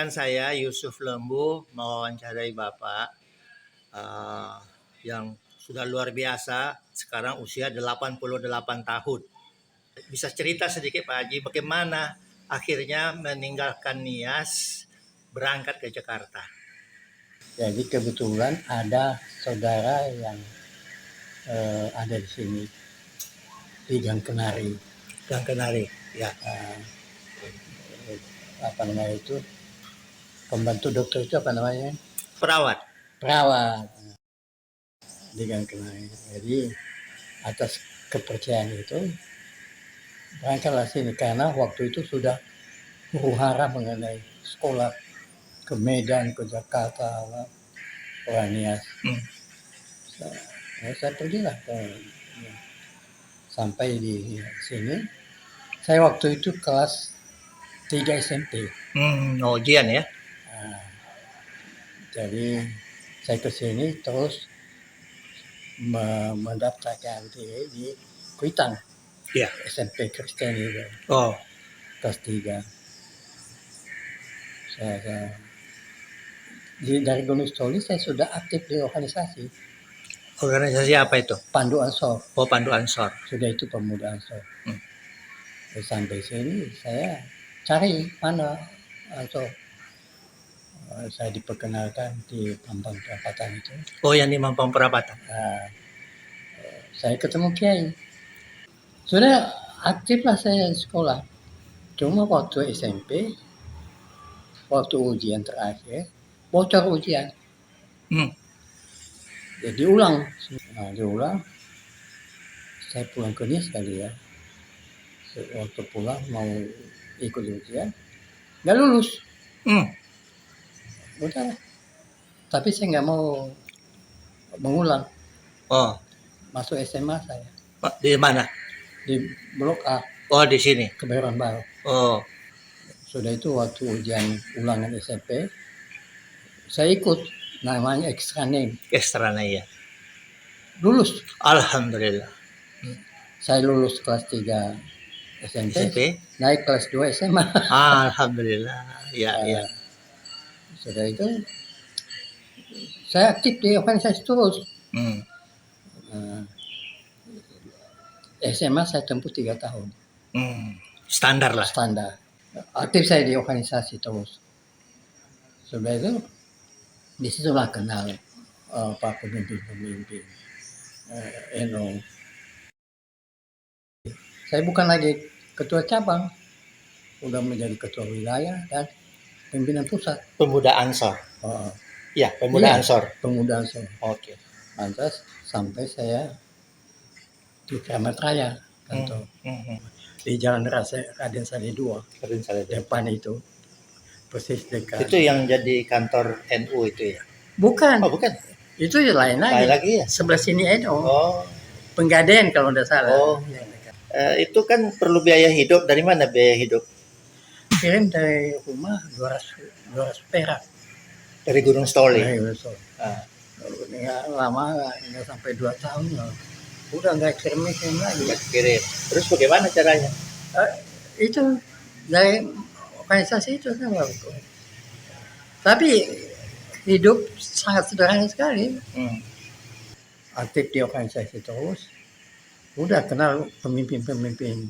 Perkenalkan saya Yusuf Lembu, mewawancarai Bapak yang sudah luar biasa, sekarang usia 88 tahun. Bisa cerita sedikit Pak Haji, bagaimana akhirnya meninggalkan Nias berangkat ke Jakarta? Jadi kebetulan ada saudara yang ada di sini di Gang Kenari. Gang Kenari, ya. Apa namanya itu? Pembantu dokter itu apa namanya? Perawat. Perawat di Gang Kenari. Jadi atas kepercayaan itu berangkatlah sini karena waktu itu sudah huru-hara mengenai sekolah ke Medan, ke Jakarta, orang Nias. Saya pergilah sampai di sini. Saya waktu itu kelas 3 SMP. Ujian ya? Jadi saya ke sini terus mendaftarkan diri di Kuitang. Iya. SMP Kristen itu. Kelas 3. Dari Gunung Stoli saya sudah aktif di organisasi. Organisasi apa itu? Pandu Ansor. Pandu Ansor. Sudah itu pemuda Ansor. Sampai sini saya cari mana Ansor. Saya diperkenalkan di Mampang Perapatan itu. Yang di Mampang Perapatan. Saya ketemu Kiai. Sudah aktiflah saya di sekolah. Cuma waktu SMP, waktu ujian terakhir, bocor ujian. Jadi diulang. Diulang. Saya pulang ke Nias kali ya. Waktu pulang mau ikut ujian, nggak lulus. Udah. Tapi saya nggak mau mengulang. Masuk SMA saya. Di mana? Di Blok A. Di sini. Kebayoran Baru. Sudah itu waktu ujian ulangan SMP, saya ikut, namanya extra name. Extra name ya. Lulus. Alhamdulillah. Saya lulus kelas 3 SMP. Naik kelas 2 SMA. Alhamdulillah. Ya. Sudah itu saya aktif di organisasi terus. SMA saya tempuh 3 tahun. Standar lah. Standar. Aktif saya di organisasi terus. Sudah itu disitulah kenal Pak pemimpin-pemimpin NU. Saya bukan lagi ketua cabang, udah menjadi ketua wilayah dan pimpinan pusat. Pemuda Ansor. Ya, Pemuda Ansor. Pemuda Ansor. Oke. Lantas sampai saya di Kramat Raya kantor. Di Jalan Raden Saleh 2. Depan itu. Persis dekat. Itu yang jadi kantor NU itu ya? Bukan. Bukan. Itu lain lagi. Lain lagi ya? Sebelah sini NU. Penggadean kalau tidak salah. Itu kan perlu biaya hidup. Dari mana biaya hidup? Kirim dari rumah 200 perak. Dari Gunung Stoli? Dari Gunung Stoli. Lama nggak sampai 2 tahun loh. Udah nggak kirim lagi. Kirim. Terus bagaimana caranya? Itu dari organisasi itu sama. Tapi hidup sangat sederhana sekali. Aktif di organisasi terus. Udah kenal pemimpin-pemimpin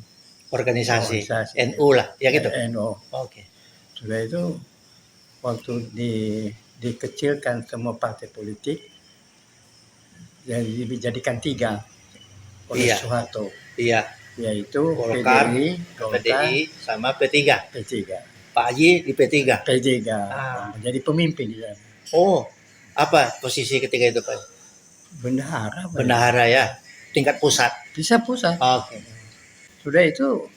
organisasi. NU lah, ya gitu. NU. Oke. Sudah itu waktu dikecilkan semua partai politik, jadi dijadikan 3 oleh Soeharto. Iya. Yaitu Golkar, PDI, sama P3. Pak Haji di P3. Menjadi pemimpin di sana. Apa posisi ketika itu Pak? Bendahara. Bendahara ya. Tingkat pusat. Bisa pusat. Oke. Sudah itu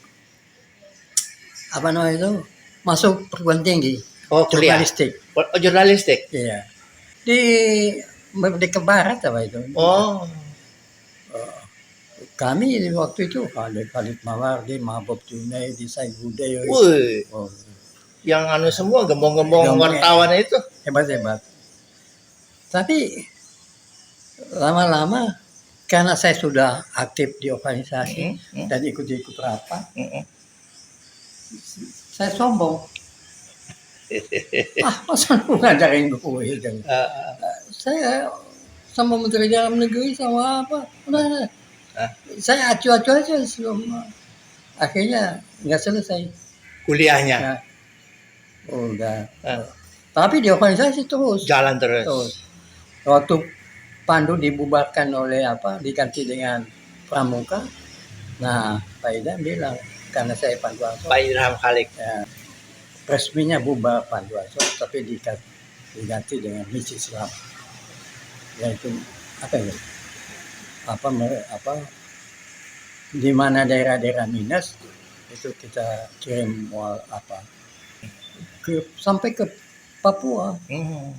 apa namanya itu masuk perguruan tinggi. Jurnalistik. Jurnalistik. Iya. Di Merdeka Barat apa itu? Kami waktu itu Khalid Mawardi, Mahbub Junaidi, Said Budaya. Yang semua gembong-gembong wartawan itu hebat. Tapi lama-lama karena saya sudah aktif di organisasi dan ikut rapat, saya sombong. Masa lu ngajarin gue gitu. Eh, Saya sama Menteri Dalam Negeri sama apa, udah Ah. saya acu-acu aja sebelum akhirnya nggak selesai. kuliahnya Nah, udah. Ah. Tapi di organisasi terus. jalan terus. Terus. Waktu Pandu dibubarkan oleh apa, diganti dengan Pramuka. Nah, Pak Idam bilang, karena saya Panduaso, Pak Ilham Khalik. ya, resminya bubar Panduaso, tapi diganti dengan misi Islam. Yaitu apa ya? Apa di mana daerah-daerah minus itu kita kirim apa sampai ke Papua, Hmm.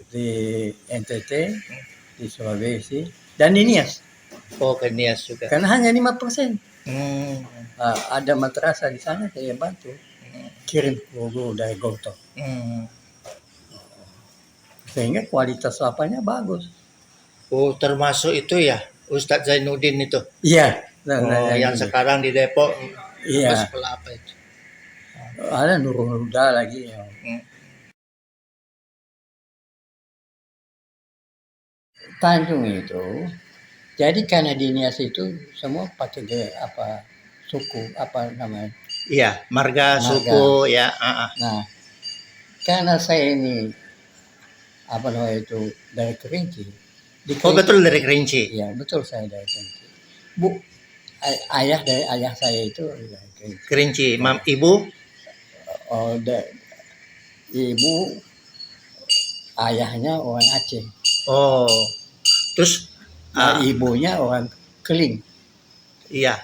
di NTT, di Sulawesi, dan di Nias. Oh, ke Nias juga. Karena hanya 5%. Hmm. Ada madrasah di sana, saya bantu kirim guru dari Goto. Hmm. Sehingga kualitas lapannya bagus. Oh, termasuk itu ya, Ustadz Zainuddin itu. Iya. Oh, yang sekarang di Depok. Iya. Apa sekolah apa itu? Ada Nurul Huda lagi. Ya. Hmm. Tanjung itu, jadi karena di Nias itu semua pakai apa suku apa namanya. Iya, marga, suku ya. Nah, karena saya ini apa namanya itu dari Kerinci. Oh, betul dari Kerinci. Iya, betul saya dari Kerinci. Bu, ayah saya itu dari Kerinci. Kerinci, ibu? Oh, ibu ayahnya orang Aceh. Oh, terus ibunya orang Keling. Iya.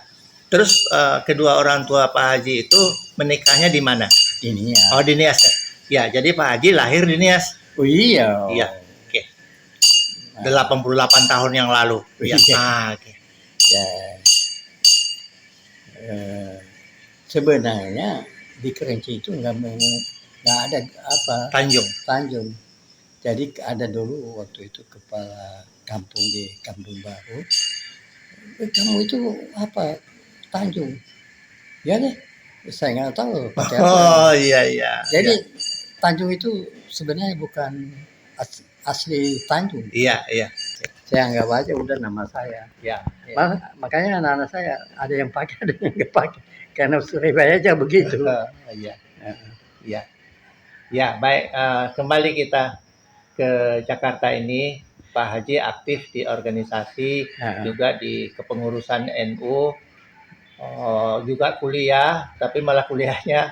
Terus kedua orang tua Pak Haji itu menikahnya di mana? Di Nias. Oh, di Nias. Ya, jadi Pak Haji lahir di Nias. Oh iya. Iya. Oke. 88 tahun yang lalu. Iya. Oke. Ya. Sebenarnya di Kerinci itu nggak ada apa Tanjung. Jadi ada dulu waktu itu kepala kampung di Kampung Baru. Kamu itu apa Tanjung? Ya deh, saya nggak tahu pakai apa. Oh iya. Jadi Tanjung itu sebenarnya bukan asli Tanjung. Iya. Saya anggap aja udah nama saya. Ya. Makanya anak-anak saya ada yang pakai, ada yang nggak pakai. Karena Surabaya aja begitu. Iya. Ya, baik. Kembali kita ke Jakarta ini. Pak Haji aktif di organisasi, juga di kepengurusan NU, juga kuliah, tapi malah kuliahnya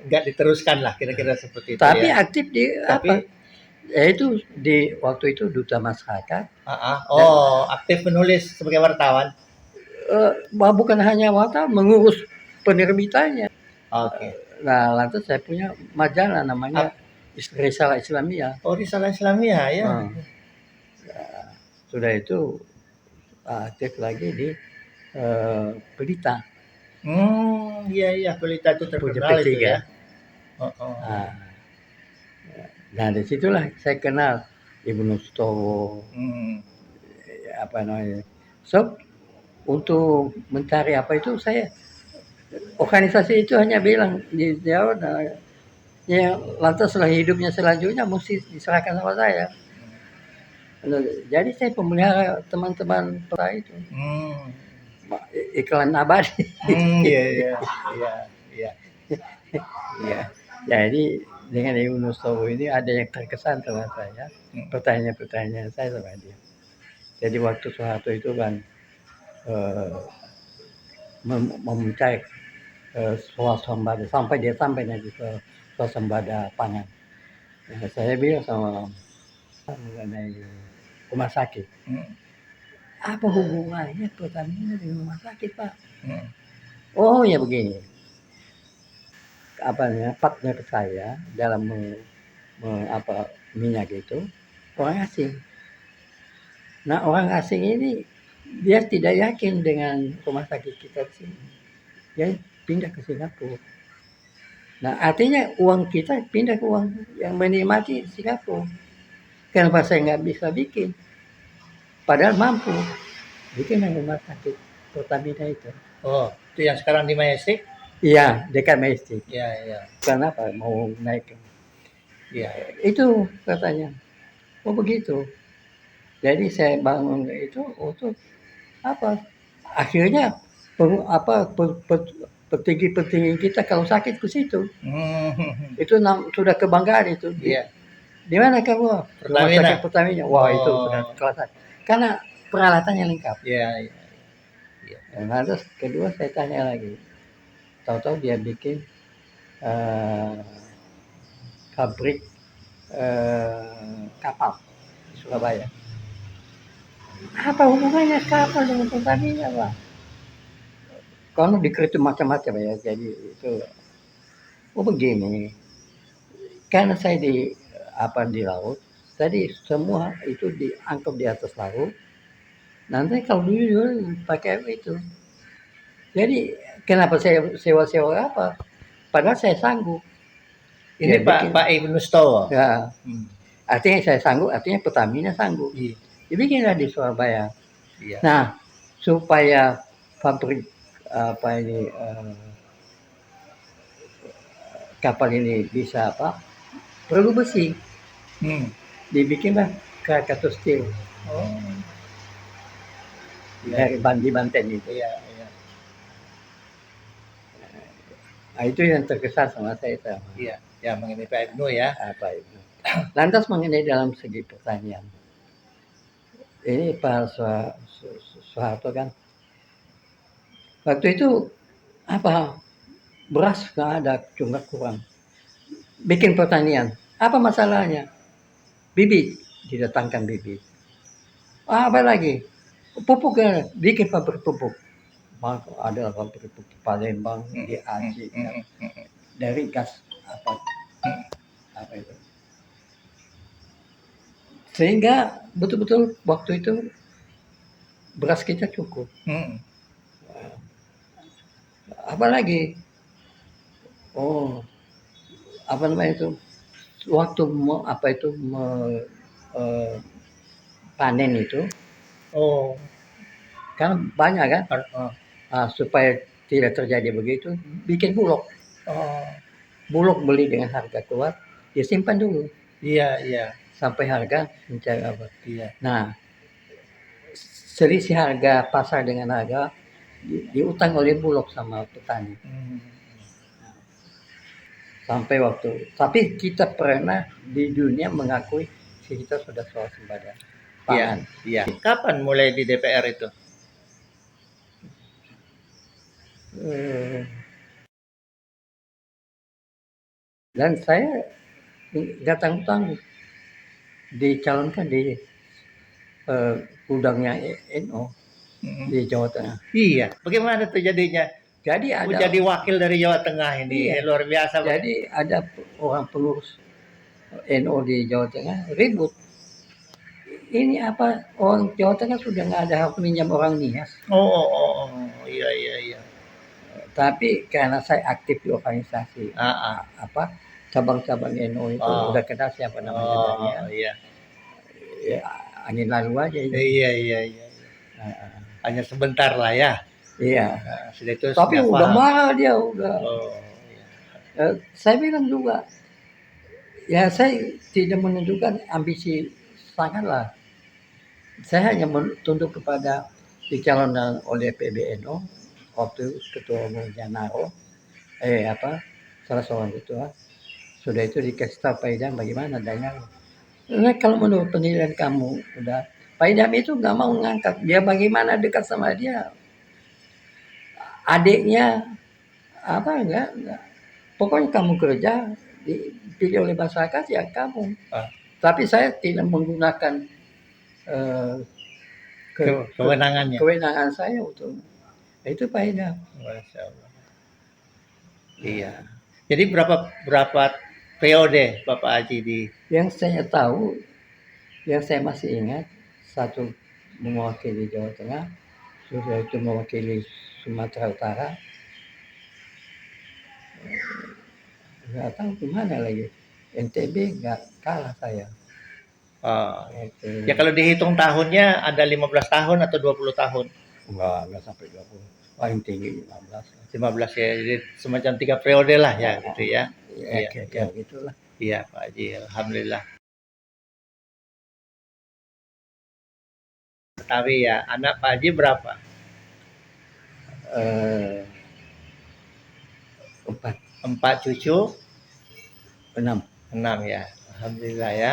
nggak diteruskan lah, kira-kira seperti itu. Tapi ya. Aktif di apa? Itu di waktu itu Duta Masyarakat. Aktif menulis sebagai wartawan. Bukan hanya wartawan, mengurus penerbitannya. Oke. Nah, lantas saya punya majalah namanya Risalah Islamiyah. Oh, Risalah Islamiyah ya. Sudah itu aktif lagi di Pelita. Iya, Pelita itu terkenal itu ya. Nah, disitulah saya kenal Ibnu Stowo. Apa namanya? So, untuk mencari apa itu saya organisasi itu hanya bilang di Jawa, ya lantas setelah hidupnya selanjutnya mesti diserahkan sama saya. Jadi saya pemelihara teman-teman peta itu. Iklan abadi. Iya. Jadi dengan Ibnu Stowo ini ada yang terkesan sama saya. Pertanyaan-pertanyaan saya sama dia. Jadi waktu Soeharto itu kan memuncak swasembada sampai nanti ke swasembada pangan. Saya bilang sama mengenai rumah sakit. Apa hubungannya Pertamina dengan rumah sakit, Pak? Oh ya begini. Partner saya dalam minyak itu orang asing. Nah, orang asing ini dia tidak yakin dengan rumah sakit kita di sini. Dia pindah ke Singapura. Nah, artinya uang kita pindah ke uang yang menikmati Singapura. Kenapa saya nggak bisa bikin? Padahal mampu bikin rumah sakit Pertamina itu. Oh, itu yang sekarang di Majestic? Iya, dekat Majestic. Iya, iya. Kenapa mau naik? Iya. Itu katanya. Oh begitu. Jadi saya bangun itu untuk apa? Akhirnya petinggi-petinggi kita kalau sakit ke situ. Hmm. Itu sudah kebanggaan itu. Iya. Di mana kamu? Rumah Pertamina. sakit Pertamina. Wah itu Oh. sudah kelas. Karena peralatannya lengkap. Iya, iya. Nah, terus kedua saya tanya lagi. Tahu-tahu dia bikin pabrik kapal di Surabaya. Apa hubungannya kapal dengan Pertamina, Pak? Kalau dikritik macam-macam ya, jadi itu begini. Karena saya di laut, tadi semua itu diangkut di atas laut. Nanti kalau dulu pakai itu. Jadi kenapa saya sewa-sewa apa? Padahal saya sanggup. Ini Ya, Pak Ibnu Stowo. Ya, Hmm. artinya saya sanggup, artinya Pertamina sanggup. Iya. Dibikinlah di Surabaya. Iya. Nah, supaya pabrik kapal ini bisa perlu besi. Dibikinlah Krakatau Steel. Oh. Dari Banten itu. Iya, iya. Nah, itu yang terkesan sama saya. Iya, ya mengenai Pak Ibnu ya. Apa itu? Lantas mengenai dalam segi pertanian. Ini Pak Soeharto kan. Waktu itu beras nggak ada, cuma kurang. Bikin pertanian. Apa masalahnya? Bibit, didatangkan bibit. Apa lagi? Pupuk kan, bikin pabrik pupuk. Maka ada pabrik pupuk Palembang di Aceh. Dari gas apa itu. Sehingga betul-betul waktu itu beras kita cukup. Apa lagi? Apa namanya itu? Waktu panen itu. Kan banyak kan? Supaya tidak terjadi begitu, bikin bulog. Bulog beli dengan harga keluar, dia simpan dulu. Iya, iya. Sampai harga mencari apa. Iya. Nah, selisih harga pasar dengan harga diutang oleh bulog sama petani. Sampai tapi kita pernah di dunia mengakui kita sudah swasembada pangan. Iya. Kapan mulai di DPR itu? Dan saya nggak tanggung-tanggung dicalonkan di gudangnya NO di Jawa Tengah. Iya. Bagaimana tuh jadinya? Jadi ada jadi wakil dari Jawa Tengah ini. Iya. Luar biasa. Jadi ada orang pengurus NO di Jawa Tengah ribut. Ini orang Jawa Tengah sudah nggak ada hak minjam orang Nias. Iya, iya, iya. Tapi karena saya aktif di organisasi cabang-cabang NO itu udah kenal siapa namanya. Iya. Ya, angin lalu aja. Iya, iya, iya. Hanya sebentar lah ya. Iya. Itu tapi udah marah dia udah. Iya. Saya bilang juga, ya saya tidak menunjukkan ambisi sangatlah. Saya hanya tunduk kepada dicalonkan oleh PBNO waktu ketua umumnya Naro, salah seorang ketua. Sudah itu dikasih tahu Pak Idam bagaimana adanya. Nah, kalau menurut penilaian kamu udah Pak Idam itu nggak mau ngangkat, dia bagaimana dekat sama dia, adiknya enggak. Pokoknya kamu kerja dipilih oleh masyarakat ya kamu. Tapi saya tidak menggunakan kewenangan saya untuk itu Pak Idam. Masya Allah. Iya. Jadi berapa periode Bapak Haji di? Yang saya tahu, yang saya masih ingat, satu mewakili Jawa Tengah, sudah itu mewakili Sumatera Utara. Nggak tahu kemana lagi. NTB nggak kalah saya. Ya kalau dihitung tahunnya ada 15 tahun atau 20 tahun? Enggak sampai 20. paling tinggi 15. 15 ya. Jadi semacam 3 periode lah ya gitu ya. Ya, Iya, kira-kira gitulah. Iya Pak Haji, alhamdulillah. Tapi ya, anak Pak Haji berapa? Eh, 4, 4 cucu, 6. 6 ya. Alhamdulillah ya.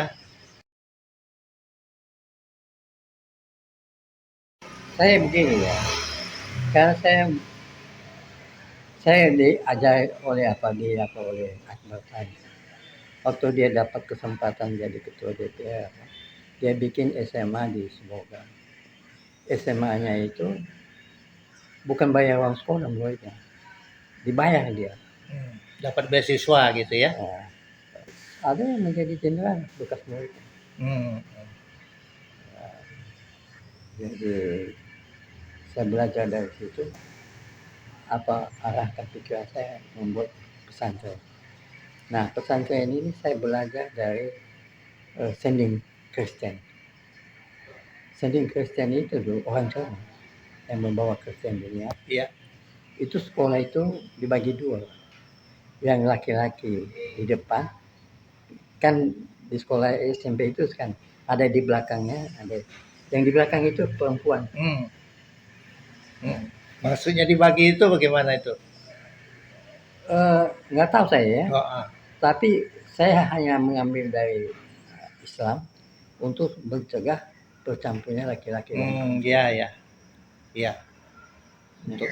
Saya begini ya, karena saya diajar oleh Akbar Tanjung. Waktu dia dapat kesempatan jadi ketua DPR, dia bikin SMA di Semoga. SMA-nya itu bukan bayar uang sekolah muridnya, dibayar dia. Dapat beasiswa gitu ya. Nah, ada yang menjadi jenderal bekas muridnya. Hmm. Jadi saya belajar dari situ apa arahkan pikiran saya membuat pesantren. Nah, pesantren ini saya belajar dari sending Kristen. Sending Kristen itu dulu orang Jawa yang membawa Kristen dunia. Iya. Itu sekolah itu dibagi dua. Yang laki-laki di depan, kan di sekolah SMP itu kan ada di belakangnya, ada yang di belakang itu perempuan. Maksudnya dibagi itu bagaimana itu? Nggak tahu saya ya, Oh, tapi saya hanya mengambil dari Islam untuk mencegah bercampurnya laki-laki dan iya ya. Iya. Untuk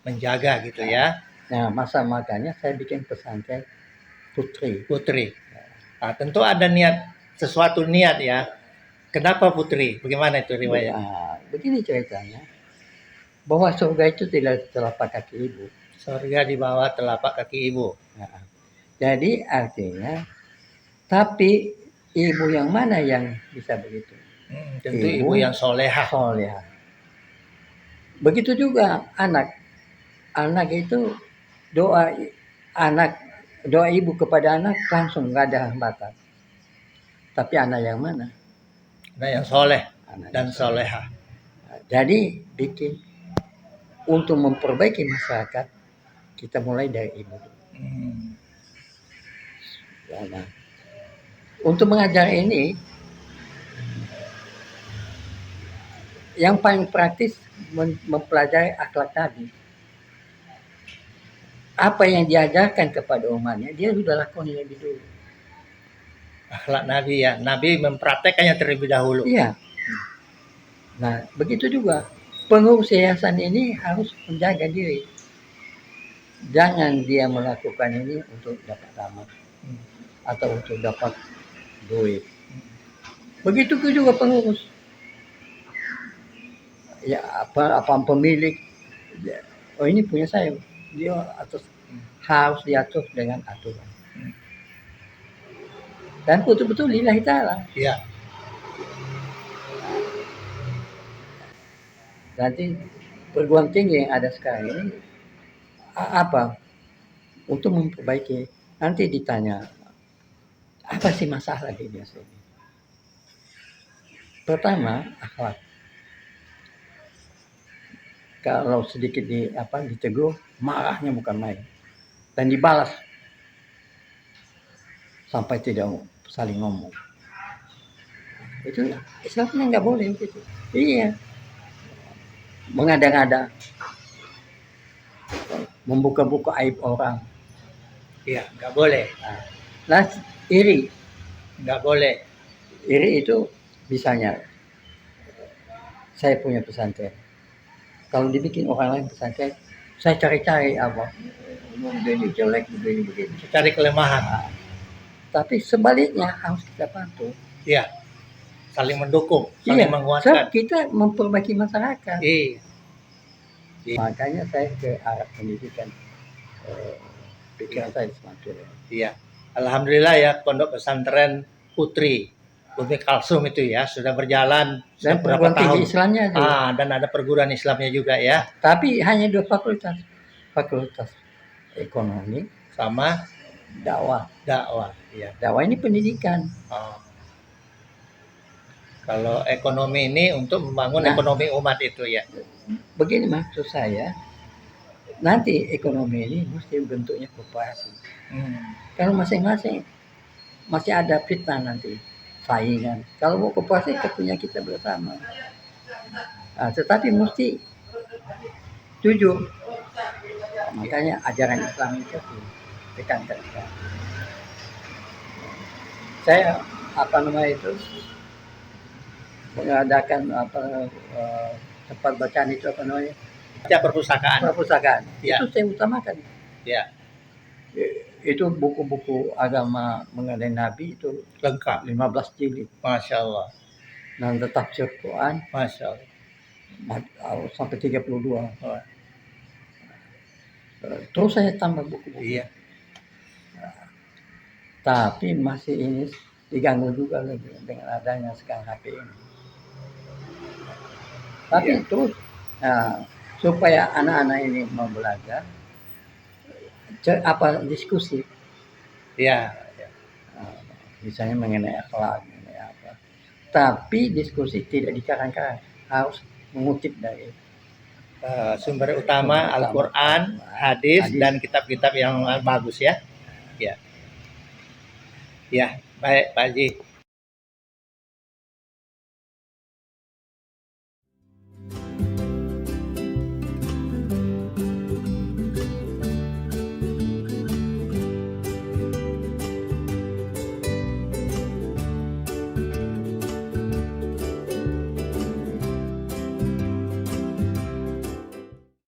menjaga gitu ya. Nah, makanya saya bikin pesantren putri. Putri. Nah, tentu ada sesuatu niat ya. Kenapa putri? Bagaimana itu riwayat? Nah, begini ceritanya, bahwa surga itu tidak telapak kaki ibu. Surga di bawah telapak kaki ibu. Nah, jadi artinya, tapi ibu yang mana yang bisa begitu? Tentu ibu yang solehah. Solehah. Begitu juga anak. Anak itu doa ibu kepada anak langsung nggak ada hambatan. Tapi anak yang mana? Anak yang soleh Anak dan yang solehah. Nah, jadi bikin untuk memperbaiki masyarakat kita mulai dari ibu. Nah, untuk mengajar ini yang paling praktis mempelajari akhlak Nabi. Apa yang diajarkan kepada umatnya dia sudah lakukan lebih dulu. Akhlak Nabi ya, Nabi mempraktekkannya terlebih dahulu. Iya. Nah, begitu juga pengurus yayasan ini harus menjaga diri. Jangan dia melakukan ini untuk dapat nama atau untuk dapat duit. Begitu juga pengurus. Ya apa pemilik. Oh ini punya saya. Dia harus diatur dengan aturan. Dan betul-betul lillahi ta'ala. Iya. Nanti perguruan tinggi yang ada sekarang ini apa? Untuk memperbaiki. Nanti ditanya apa sih masalah di Indonesia ini? Pertama, akhlak. Kalau sedikit ditegur, marahnya bukan main. Dan dibalas sampai tidak saling ngomong. Itu Islamnya nggak boleh gitu. Iya. Mengada-ngada. Membuka-buka aib orang. Iya, nggak boleh. Nah, iri. Nggak boleh. Iri itu misalnya saya punya pesantren. Kalau dibikin orang lain pesantren, saya cari-cari apa? Begini jelek, begini. Cari kelemahan. Nah, tapi sebaliknya harus kita bantu. Iya. Saling mendukung, saling menguatkan. Kita memperbaiki masyarakat. Iya. Makanya saya ke arah pendidikan. Pikiran saya semakin. Iya. Alhamdulillah ya Pondok Pesantren Putri Bumi Kalsum itu ya sudah berjalan Dan berapa tahun. Islamnya dan ada perguruan Islamnya juga ya. Tapi hanya 2 fakultas. Fakultas ekonomi sama dakwah. Dakwah, iya. Dakwah ini pendidikan. Kalau ekonomi ini untuk membangun Nah. ekonomi umat itu ya. Begini maksud saya, nanti ekonomi ini mesti bentuknya koperasi. Kalau masing-masing masih ada fitnah nanti, saingan. Kalau mau koperasi kepunya kita bersama. Nah, tetapi mesti jujur. Makanya ajaran Islam itu ditekankan. Saya mengadakan tempat bacaan itu Baca perpustakaan. Ya. Itu saya utamakan. Ya. Itu buku-buku agama mengenai Nabi itu Lengkap. 15 jilid. Masya Allah. Dan tafsir Quran. Masya Allah. Sampai 32. Oh. Terus saya tambah buku-buku. Iya. Tapi masih ini diganggu juga lagi dengan adanya sekarang HP ini. Tapi terus supaya anak-anak ini mau belajar, diskusi. Ya. Misalnya mengenai akhlak, mengenai apa. Tapi diskusi tidak dikarang-karang, harus mengutip dari sumber utama Al-Quran, hadis, dan kitab-kitab yang bagus ya. Ya. Ya, baik Pak Haji.